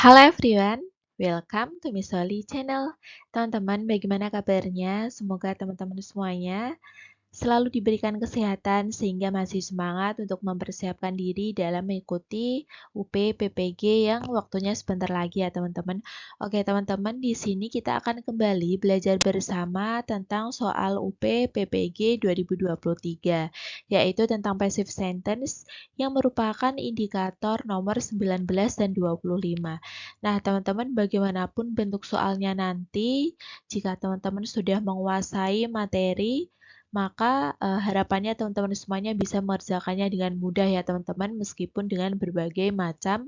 Halo everyone, welcome to Miss Oli Channel. Teman-teman, bagaimana kabarnya? Semoga teman-teman semuanya selalu diberikan kesehatan sehingga masih semangat untuk mempersiapkan diri dalam mengikuti UP PPG yang waktunya sebentar lagi ya teman-teman. Oke teman-teman, di sini kita akan kembali belajar bersama tentang soal UP PPG 2023, yaitu tentang passive sentence yang merupakan indikator nomor 19 dan 25. Nah teman-teman, bagaimanapun bentuk soalnya nanti, jika teman-teman sudah menguasai materi, maka harapannya teman-teman semuanya bisa mengerjakannya dengan mudah ya teman-teman, meskipun dengan berbagai macam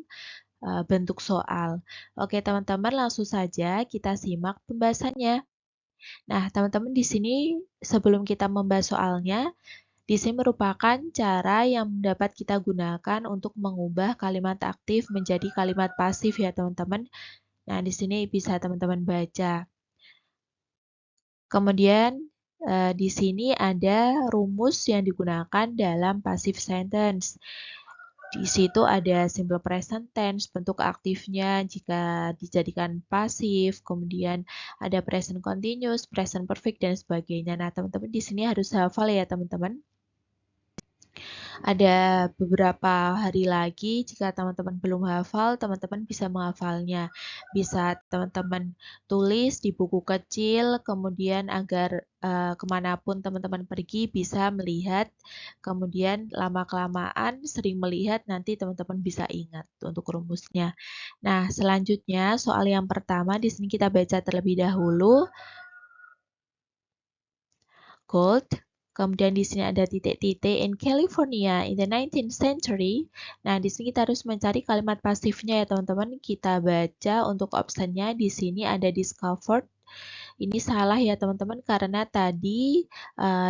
bentuk soal. Oke teman-teman, langsung saja kita simak pembahasannya. Nah teman-teman, di sini sebelum kita membahas soalnya, di sini merupakan cara yang dapat kita gunakan untuk mengubah kalimat aktif menjadi kalimat pasif ya teman-teman. Nah di sini bisa teman-teman baca. Kemudian di sini ada rumus yang digunakan dalam passive sentence. Di situ ada simple present tense, bentuk aktifnya jika dijadikan pasif, kemudian ada present continuous, present perfect, dan sebagainya. Nah, teman-teman di sini harus hafal ya, teman-teman. Ada beberapa hari lagi, jika teman-teman belum hafal, teman-teman bisa menghafalnya. Bisa teman-teman tulis di buku kecil, kemudian agar kemanapun teman-teman pergi bisa melihat, kemudian lama-kelamaan sering melihat, nanti teman-teman bisa ingat untuk rumusnya. Nah, selanjutnya soal yang pertama di sini kita baca terlebih dahulu. Gold. Kemudian di sini ada titik-titik in California in the 19th century. Nah, di sini kita harus mencari kalimat pasifnya ya teman-teman. Kita baca untuk optionnya di sini ada discovered. Ini salah ya teman-teman karena tadi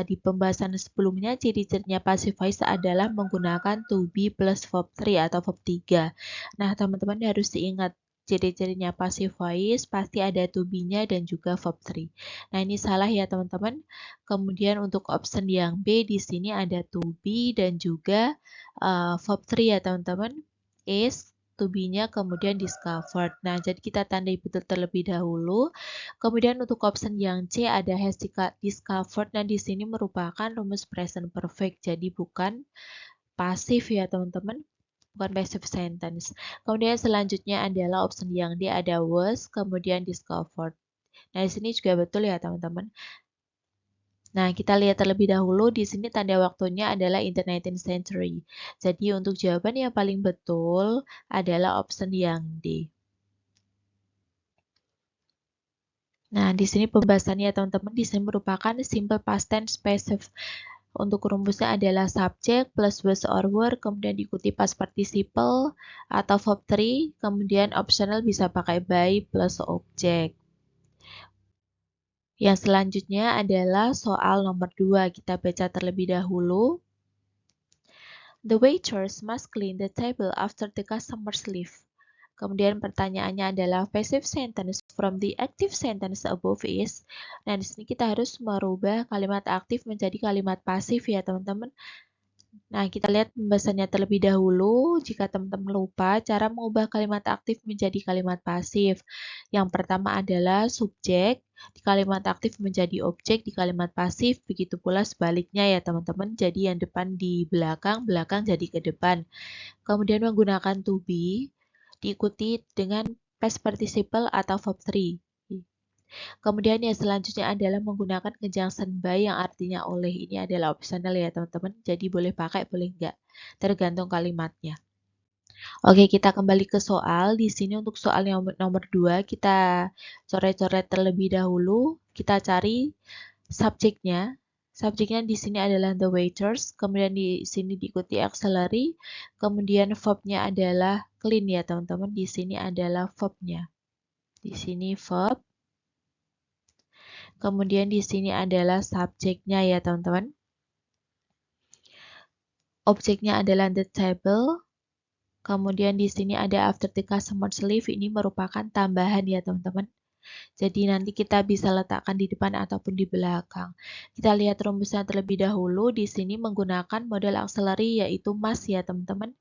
di pembahasan sebelumnya ciri-cirinya passive voice adalah menggunakan to be plus verb 3 atau verb 3. Nah, teman-teman harus diingat ciri-cirinya passive voice pasti ada to be-nya dan juga verb 3. Nah, ini salah ya teman-teman. Kemudian untuk option yang B di sini ada to be dan juga verb 3 ya teman-teman. Is, to be-nya kemudian discovered. Nah, jadi kita tandai betul terlebih dahulu. Kemudian untuk option yang C ada has discovered. Nah, di sini merupakan rumus present perfect. Jadi bukan pasif ya teman-teman. Bukan passive sentence. Kemudian selanjutnya adalah option yang D ada was, kemudian discovered. Nah, di sini juga betul ya teman-teman. Nah, kita lihat terlebih dahulu di sini tanda waktunya adalah in the 19th century. Jadi untuk jawaban yang paling betul adalah option yang D. Nah, di sini pembahasannya teman-teman di sini merupakan simple past tense passive. Untuk rumusnya adalah subject plus was or were, kemudian diikuti past participle atau verb 3, kemudian optional bisa pakai by plus object. Yang selanjutnya adalah soal nomor 2. Kita baca terlebih dahulu. The waiters must clean the table after the customers leave. Kemudian pertanyaannya adalah passive sentence from the active sentence above is. Nah, di sini kita harus merubah kalimat aktif menjadi kalimat pasif ya, teman-teman. Nah, kita lihat pembahasannya terlebih dahulu. Jika teman-teman lupa, cara mengubah kalimat aktif menjadi kalimat pasif. Yang pertama adalah subjek di kalimat aktif menjadi objek di kalimat pasif. Begitu pula sebaliknya ya teman-teman. Jadi yang depan di belakang, belakang jadi ke depan. Kemudian menggunakan to be diikuti dengan past participle atau verb 3. Kemudian yang selanjutnya adalah menggunakan conjunction by yang artinya oleh. Ini adalah optional ya teman-teman. Jadi boleh pakai, boleh enggak. Tergantung kalimatnya. Oke, kita kembali ke soal. Di sini untuk soal yang nomor 2, kita coret-coret terlebih dahulu. Kita cari subjeknya. Subjeknya di sini adalah the waiters, kemudian di sini diikuti auxiliary, kemudian verbnya adalah clean ya teman-teman. Di sini adalah verbnya. Di sini verb. Kemudian di sini adalah subjeknya ya teman-teman. Objeknya adalah the table. Kemudian di sini ada after the customer's leave. Ini merupakan tambahan ya teman-teman. Jadi nanti kita bisa letakkan di depan ataupun di belakang. Kita lihat rumusnya terlebih dahulu. Di sini menggunakan model auxiliary yaitu must ya teman-teman.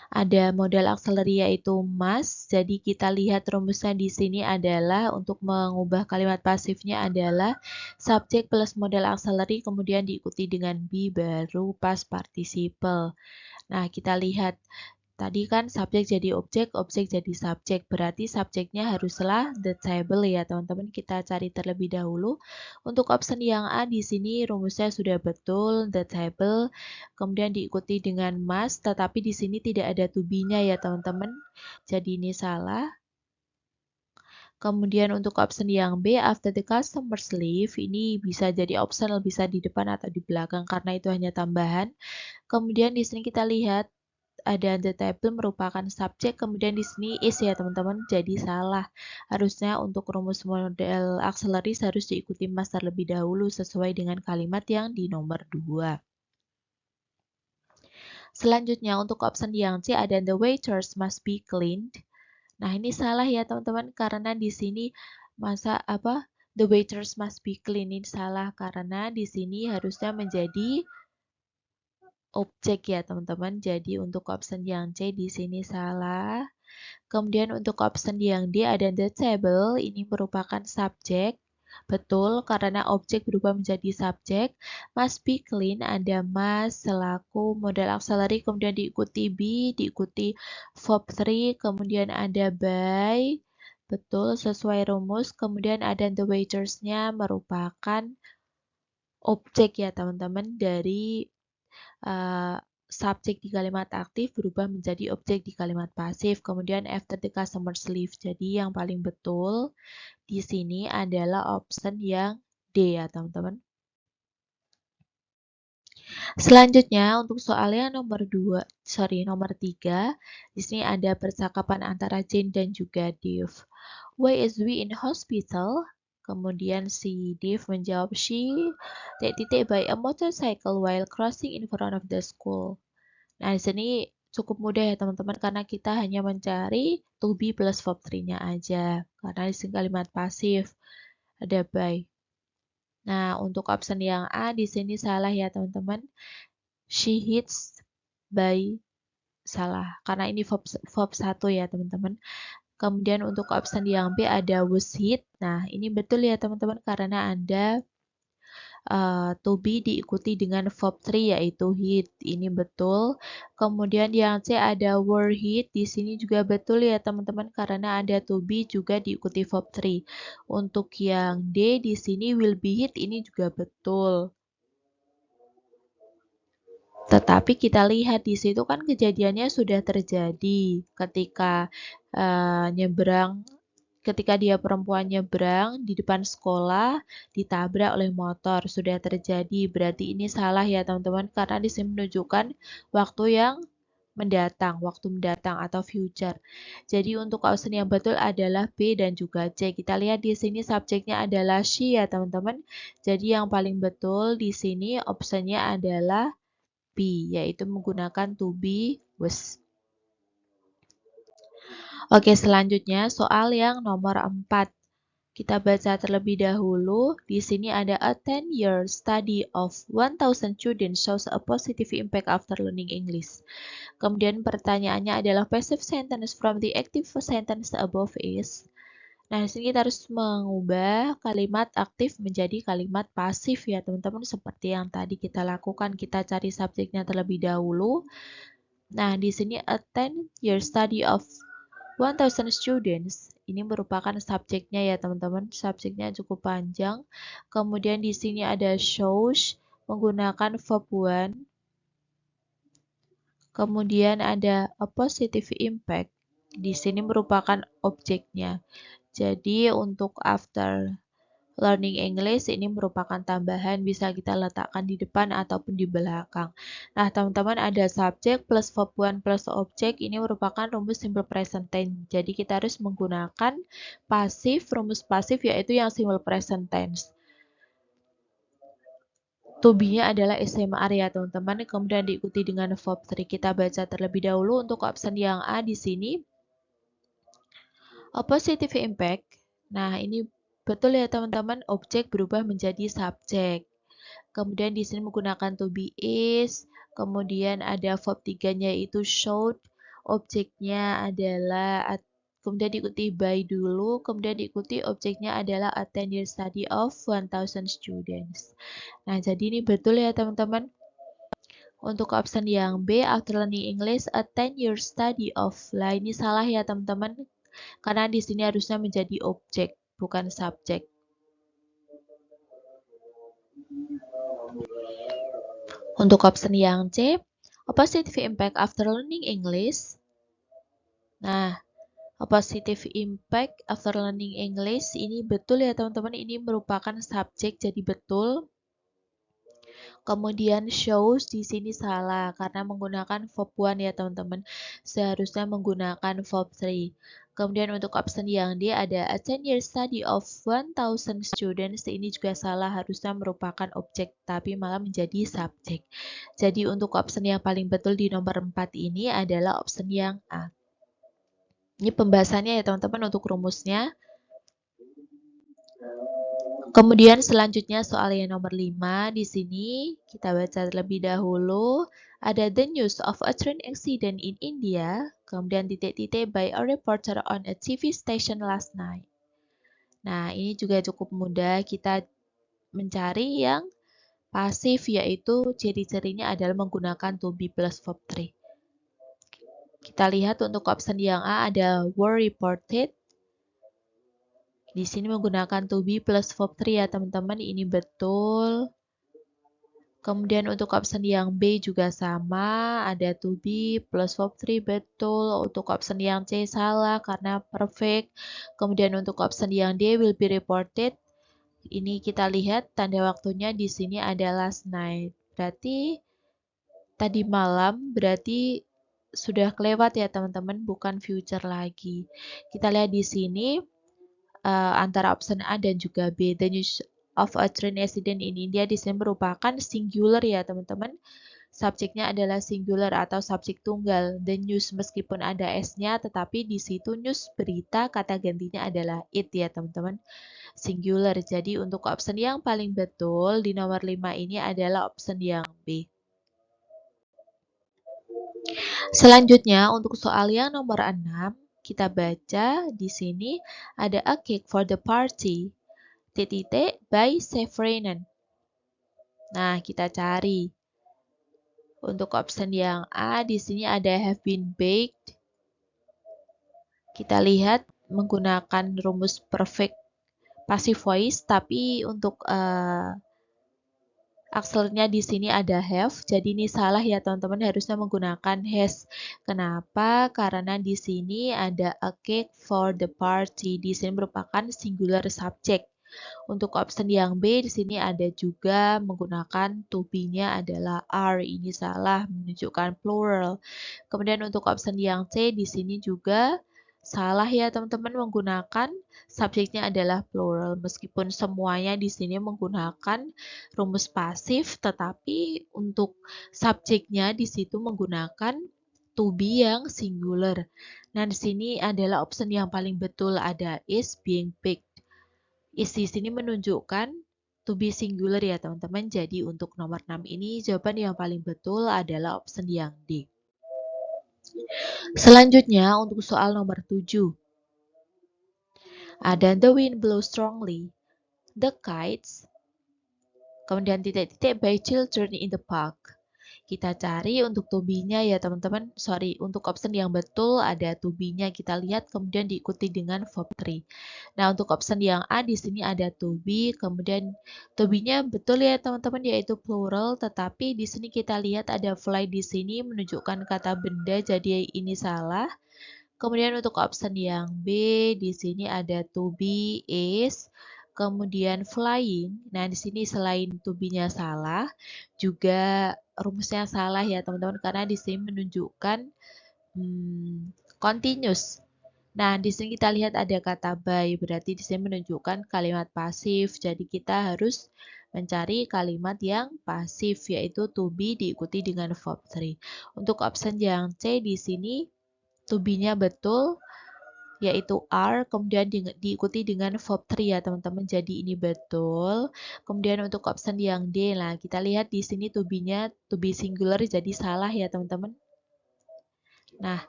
Ada modal auxiliary yaitu must. Jadi kita lihat rumusnya di sini adalah untuk mengubah kalimat pasifnya adalah subjek plus modal auxiliary kemudian diikuti dengan be baru past participle. Nah, kita lihat tadi kan subjek jadi objek, objek jadi subjek. Berarti subjeknya haruslah the table ya, teman-teman. Kita cari terlebih dahulu. Untuk option yang A di sini rumusnya sudah betul, the table. Kemudian diikuti dengan must, tetapi di sini tidak ada to be-nya ya, teman-teman. Jadi ini salah. Kemudian untuk option yang B, after the customer's leave, ini bisa jadi optional, bisa di depan atau di belakang karena itu hanya tambahan. Kemudian di sini kita lihat ada the table merupakan subjek, kemudian di sini is ya teman-teman, jadi salah. Harusnya untuk rumus model auxiliary harus diikuti must terlebih dahulu sesuai dengan kalimat yang di nomor 2. Selanjutnya untuk option yang C ada the waiters must be cleaned. Nah, ini salah ya teman-teman karena di sini the waiters must be clean, ini salah karena di sini harusnya menjadi objek ya teman-teman. Jadi untuk option yang C di sini salah. Kemudian untuk option yang D ada the table, ini merupakan subjek. Betul, karena objek berubah menjadi subjek. Must be clean, ada must selaku modal auxiliary, kemudian diikuti be, diikuti verb 3, kemudian ada by. Betul, sesuai rumus. Kemudian ada the waiters-nya merupakan objek ya teman-teman dari subjek di kalimat aktif berubah menjadi objek di kalimat pasif. Kemudian after the customer's leave. Jadi yang paling betul di sini adalah option yang D ya teman-teman. Selanjutnya untuk soal yang nomor 3, di sini ada percakapan antara Jane dan juga Dave. Why is we in hospital? Kemudian si Dave menjawab, she titik by a motorcycle while crossing in front of the school. Nah, di sini cukup mudah ya teman-teman karena kita hanya mencari to be plus verb 3-nya aja. Karena di sini kalimat pasif ada by. Nah, untuk option yang A di sini salah ya teman-teman. She hits by salah karena ini verb 1 ya teman-teman. Kemudian untuk option yang B ada was hit. Nah, ini betul ya teman-teman karena ada to be diikuti dengan verb 3 yaitu hit. Ini betul. Kemudian yang C ada were hit. Di sini juga betul ya teman-teman karena ada to be juga diikuti verb 3. Untuk yang D di sini will be hit ini juga betul. Tetapi kita lihat di situ kan kejadiannya sudah terjadi ketika ketika dia perempuan nyebrang di depan sekolah ditabrak oleh motor sudah terjadi. Berarti ini salah ya teman-teman karena di sini menunjukkan waktu yang waktu mendatang atau future. Jadi untuk option yang betul adalah B dan juga C. Kita lihat di sini subjeknya adalah she ya teman-teman. Jadi yang paling betul di sini optionnya adalah be, yaitu menggunakan to be, was. Oke, selanjutnya soal yang nomor 4. Kita baca terlebih dahulu. Di sini ada a 10-year study of 1,000 students shows a positive impact after learning English. Kemudian pertanyaannya adalah passive sentence from the active sentence above is. Nah, di sini kita harus mengubah kalimat aktif menjadi kalimat pasif ya, teman-teman. Seperti yang tadi kita lakukan, kita cari subjeknya terlebih dahulu. Nah, di sini a 10-year study of 1,000 students. Ini merupakan subjeknya ya, teman-teman. Subjeknya cukup panjang. Kemudian di sini ada shows menggunakan verb 1. Kemudian ada a positive impact. Di sini merupakan objeknya. Jadi untuk after learning English ini merupakan tambahan, bisa kita letakkan di depan ataupun di belakang. Nah, teman-teman ada subjek plus verb 1 plus objek, ini merupakan rumus simple present tense. Jadi kita harus menggunakan pasif, rumus pasif yaitu yang simple present tense. To be-nya adalah SMR ya teman-teman, kemudian diikuti dengan verb 3. Kita baca terlebih dahulu untuk option yang A di sini. A positive impact. Nah, ini betul ya teman-teman, objek berubah menjadi subjek. Kemudian di sini menggunakan to be is, kemudian ada verb 3-nya yaitu showed. objeknya adalah, kemudian diikuti by dulu, kemudian diikuti objeknya adalah a 10-year study of 1000 students. Nah, jadi ini betul ya teman-teman. Untuk option yang B, after learning English, a 10-year study of. Lah, ini salah ya teman-teman, karena di sini harusnya menjadi objek, bukan subjek. Untuk option yang C, a positive impact after learning English. Nah, a positive impact after learning English, ini betul ya teman-teman, ini merupakan subjek, jadi betul. Kemudian shows di sini salah karena menggunakan verb 1 ya teman-teman. Seharusnya menggunakan verb 3. Kemudian untuk option yang D ada a 10-year study of 1000 students. Ini juga salah, harusnya merupakan objek tapi malah menjadi subjek. Jadi untuk option yang paling betul di nomor 4 ini adalah option yang A. Ini pembahasannya ya teman-teman untuk rumusnya. Kemudian selanjutnya soal yang nomor 5 di sini kita baca terlebih dahulu. Ada the news of a train accident in India, kemudian titik-titik by a reporter on a TV station last night. Nah, ini juga cukup mudah, kita mencari yang pasif, yaitu ciri-cirinya adalah menggunakan to be plus verb 3. Kita lihat untuk option yang A ada were reported. Di sini menggunakan to be plus verb 3 ya teman-teman, ini betul. Kemudian untuk option yang B juga sama, ada to be plus verb 3 betul. Untuk option yang C salah karena perfect. Kemudian untuk option yang D will be reported. Ini kita lihat tanda waktunya di sini ada last night. Berarti tadi malam, berarti sudah kelewat ya teman-teman, bukan future lagi. Kita lihat di sini antara option A dan juga B. The news of a train accident in India di sini merupakan singular ya teman-teman. Subjeknya adalah singular atau subjek tunggal. The news meskipun ada S-nya, tetapi di situ news berita, kata gantinya adalah it ya teman-teman. Singular. Jadi untuk option yang paling betul di nomor 5 ini adalah option yang B. Selanjutnya untuk soal yang nomor 6, kita baca di sini ada a cake for the party. Titik by Sefrenan. Nah, kita cari. Untuk option yang A di sini ada have been baked. Kita lihat menggunakan rumus perfect passive voice, tapi untuk akselnya di sini ada have, jadi ini salah ya teman-teman, harusnya menggunakan has. Kenapa? Karena di sini ada a cake for the party. Di sini merupakan singular subject. Untuk option yang B di sini ada juga menggunakan to be-nya adalah are. Ini salah, menunjukkan plural. Kemudian untuk option yang C di sini juga salah ya teman-teman, menggunakan subjeknya adalah plural. Meskipun semuanya di sini menggunakan rumus pasif, tetapi untuk subjeknya di situ menggunakan to be yang singular. Nah, di sini adalah option yang paling betul, ada is being baked. Is di sini menunjukkan to be singular ya teman-teman. Jadi untuk nomor 6 ini jawaban yang paling betul adalah option yang D. Selanjutnya untuk soal nomor 7. Ada the wind blows strongly, the kites, kemudian titik-titik by children in the park. Kita cari untuk to be-nya ya teman-teman. Untuk option yang betul ada to be-nya. Kita lihat kemudian diikuti dengan verb 3. Nah, untuk option yang A di sini ada to be, kemudian to be-nya betul ya teman-teman, yaitu plural, tetapi di sini kita lihat ada fly di sini menunjukkan kata benda, jadi ini salah. Kemudian untuk option yang B di sini ada to be, is, kemudian flying. Nah, di sini selain to be-nya salah, juga rumusnya salah ya teman-teman, karena di sini menunjukkan continuous. Nah, di sini kita lihat ada kata by, berarti di sini menunjukkan kalimat pasif. Jadi kita harus mencari kalimat yang pasif, yaitu to be diikuti dengan verb 3. Untuk option yang C di sini to be-nya betul, yaitu are, kemudian diikuti dengan verb 3 ya teman-teman. Jadi ini betul. Kemudian untuk option yang D, nah kita lihat di sini to be-nya to be singular, jadi salah ya teman-teman. Nah,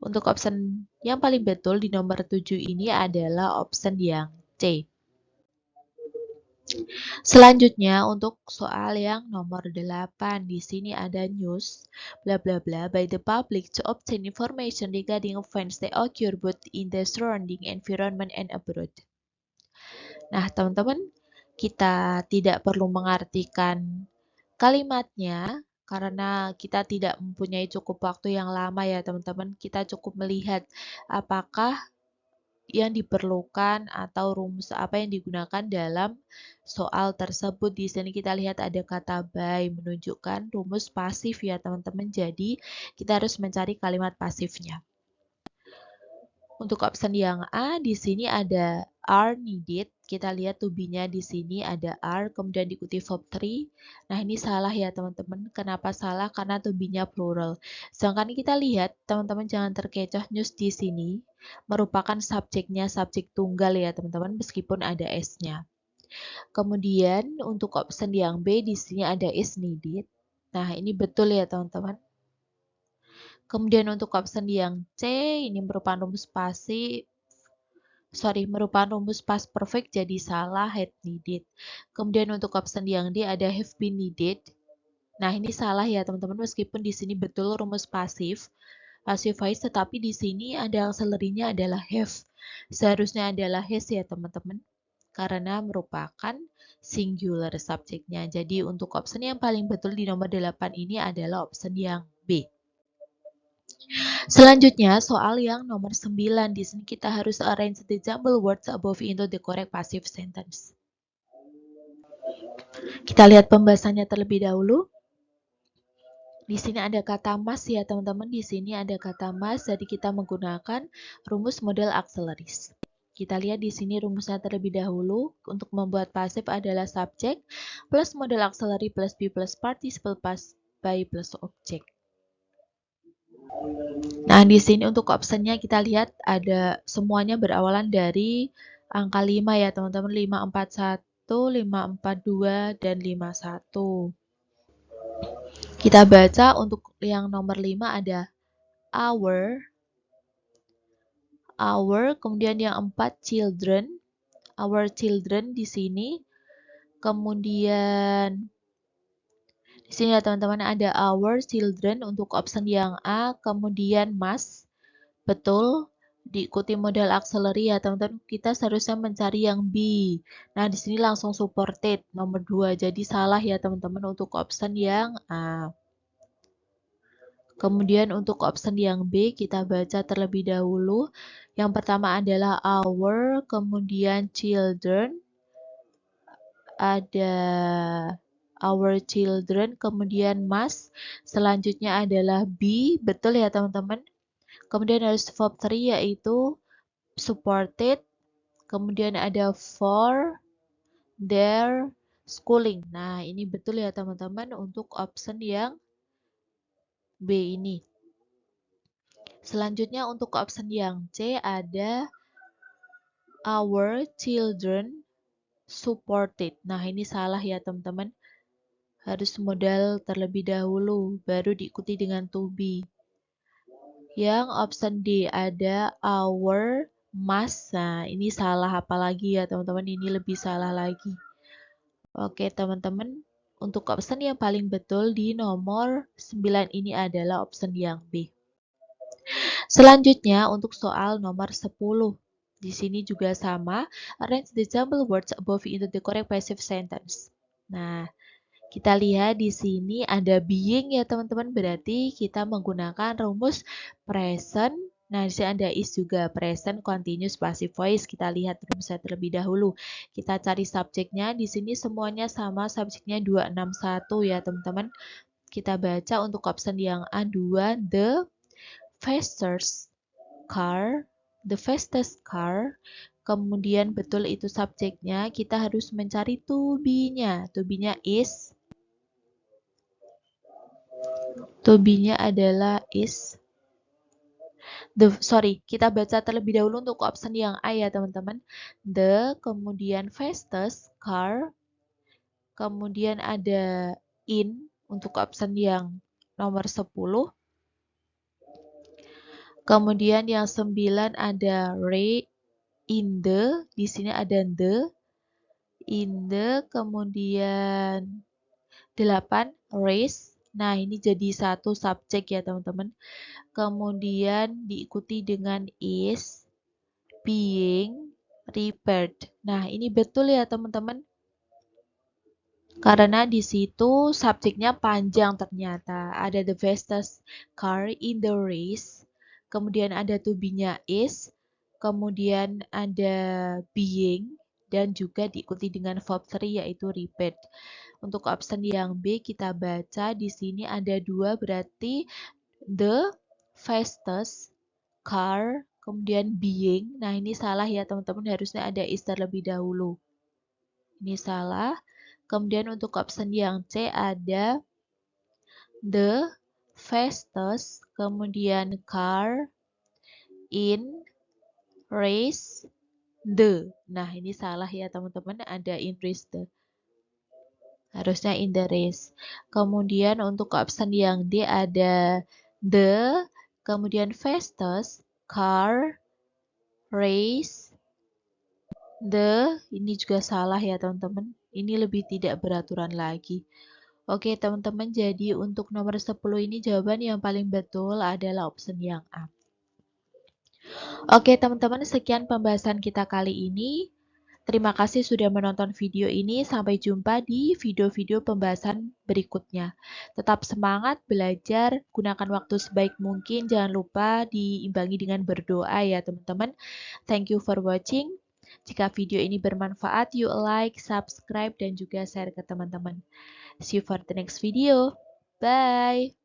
Untuk option yang paling betul di nomor 7 ini adalah option yang C. Selanjutnya untuk soal yang nomor 8. Di sini ada news bla bla bla by the public to obtain information regarding events that occur both in the surrounding environment and abroad. Nah, teman-teman, kita tidak perlu mengartikan kalimatnya karena kita tidak mempunyai cukup waktu yang lama ya, teman-teman. Kita cukup melihat apakah yang diperlukan atau rumus apa yang digunakan dalam soal tersebut. Di sini kita lihat ada kata by menunjukkan rumus pasif ya, teman-teman. Jadi, kita harus mencari kalimat pasifnya. Untuk option yang A, di sini ada are needed. Kita lihat to be-nya di sini ada are, kemudian diikuti verb 3. Nah, ini salah ya, teman-teman. Kenapa salah? Karena to be-nya plural. Sedangkan kita lihat, teman-teman jangan terkecoh, news di sini merupakan subjeknya subjek tunggal ya, teman-teman, meskipun ada S-nya. Kemudian, untuk option yang B, di sini ada is needed. Nah, ini betul ya, teman-teman. Kemudian untuk option yang C, ini merupakan rumus past perfect, jadi salah, had needed. Kemudian untuk option yang D ada have been needed. Nah, ini salah ya, teman-teman, meskipun di sini betul rumus passive voice, tetapi di sini ada auxiliary-nya adalah have. Seharusnya adalah has ya, teman-teman, karena merupakan singular subjeknya. Jadi untuk option yang paling betul di nomor 8 ini adalah option yang B. Selanjutnya, soal yang nomor 9. Di sini kita harus arrange the jumble words above into the correct passive sentence. Kita lihat pembahasannya terlebih dahulu. Di sini ada kata mas ya, teman-teman. Di sini ada kata mas, jadi kita menggunakan rumus model auxiliaries. Kita lihat di sini rumusnya terlebih dahulu. Untuk membuat pasif adalah subjek plus model auxiliary plus be plus participle plus by plus object. Nah, di sini untuk optionnya kita lihat ada semuanya berawalan dari angka 5 ya, teman-teman. 541, 542, dan 51. Kita baca untuk yang nomor 5 ada our, kemudian yang 4 children, our children di sini. Kemudian di sini ya, teman-teman, ada our children untuk option yang A, kemudian must. Betul, diikuti modal auxiliary ya, teman-teman. Kita seharusnya mencari yang B. Nah, di sini langsung supported nomor 2. Jadi salah ya, teman-teman, untuk option yang A. Kemudian untuk option yang B kita baca terlebih dahulu. Yang pertama adalah our, kemudian children. Ada our children, kemudian must. Selanjutnya adalah be, betul ya, teman-teman. Kemudian ada verb 3 yaitu supported, kemudian ada for their schooling. Nah, ini betul ya, teman-teman, untuk option yang B ini. Selanjutnya untuk option yang C ada our children supported. Nah, ini salah ya, teman-teman. Harus modal terlebih dahulu, baru diikuti dengan to be. Yang option D ada our must. Nah, ini salah apalagi ya, teman-teman. Ini lebih salah lagi. Oke, teman-teman. Untuk option yang paling betul di nomor 9 ini adalah option yang B. Selanjutnya untuk soal nomor 10. Di sini juga sama, arrange the jumble words above into the correct passive sentence. Nah, kita lihat di sini ada being ya, teman-teman, berarti kita menggunakan rumus present. Nah, di sini ada is juga, present continuous passive voice. Kita lihat rumusnya terlebih dahulu. Kita cari subjeknya, di sini semuanya sama, subjeknya 261 ya, teman-teman. Kita baca untuk option yang A2, the fastest car, kemudian betul itu subjeknya, kita harus mencari to be-nya. To be-nya is, to be-nya adalah is. Kita baca terlebih dahulu untuk option yang A ya, teman-teman. The, kemudian fastest car, kemudian ada in untuk option yang nomor 10. Kemudian yang 9 ada in the, di sini ada the, in the, kemudian 8 race. Nah, ini jadi satu subjek ya teman-teman. Kemudian diikuti dengan is, being, repaired. Nah, ini betul ya teman-teman. Karena di situ subjeknya panjang ternyata. Ada the fastest car in the race. Kemudian ada to be-nya is. Kemudian ada being. Dan juga diikuti dengan verb 3 yaitu repaired. Untuk option yang B kita baca di sini ada 2 berarti the fastest car. Kemudian being. Nah ini salah ya teman-teman. Harusnya ada is terlebih dahulu. Ini salah. Kemudian untuk option yang C ada the fastest, kemudian car in race the. Nah, ini salah ya teman-teman, ada in race the. Harusnya in the race. Kemudian untuk option yang D ada the, kemudian fastest, car, race, the. Ini juga salah ya teman-teman. Ini lebih tidak beraturan lagi. Oke teman-teman, jadi untuk nomor 10 ini jawaban yang paling betul adalah option yang A. Oke teman-teman, sekian pembahasan kita kali ini. Terima kasih sudah menonton video ini. Sampai jumpa di video-video pembahasan berikutnya. Tetap semangat belajar, gunakan waktu sebaik mungkin. Jangan lupa diimbangi dengan berdoa ya teman-teman. Thank you for watching. Jika video ini bermanfaat, yuk like, subscribe, dan juga share ke teman-teman. See you for the next video. Bye.